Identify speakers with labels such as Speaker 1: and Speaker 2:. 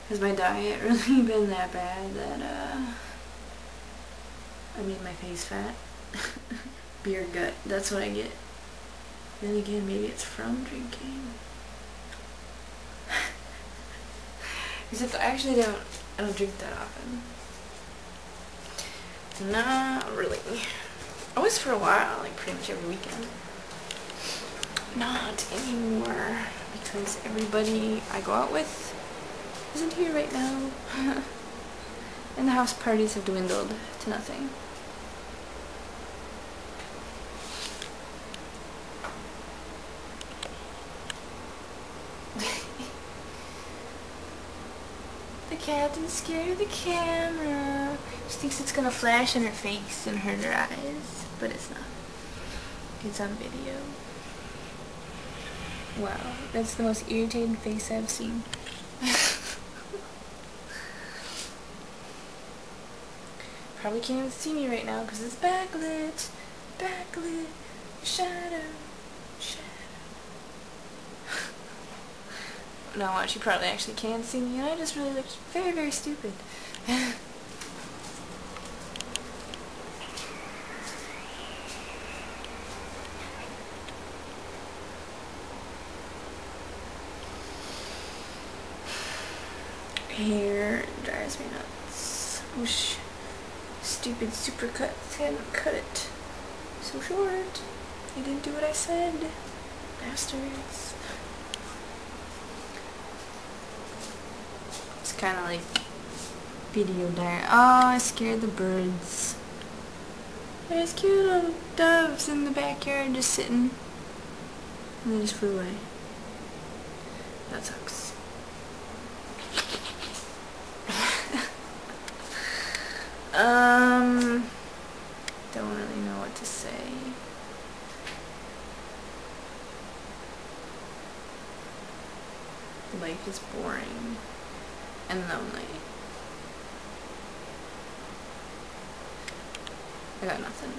Speaker 1: Has my diet really been that bad that I made my face fat? Beer gut, that's what I get. Then again, maybe it's from drinking. Except I actually I don't drink that often. Not really. I was for a while, like pretty much every weekend. Not anymore, because everybody I go out with isn't here right now. And the house parties have dwindled to nothing. The cat is scared of the camera. She thinks it's gonna flash in her face and hurt her eyes, but it's not. It's on video. Wow, that's the most irritating face I've seen. Probably can't even see me right now because it's backlit. Backlit. Shadow. Shadow. Now watch, you probably actually can see me, and I just really looked very, very stupid. Hair drives me nuts. Whoosh. Stupid SuperCuts hadn't cut it so short. They didn't do what I said. Bastards. It's kind of like video diary. Oh, I scared the birds. There's cute little doves in the backyard just sitting. And they just flew away. That sucks. Don't really know what to say. Life is boring and lonely. I got nothing.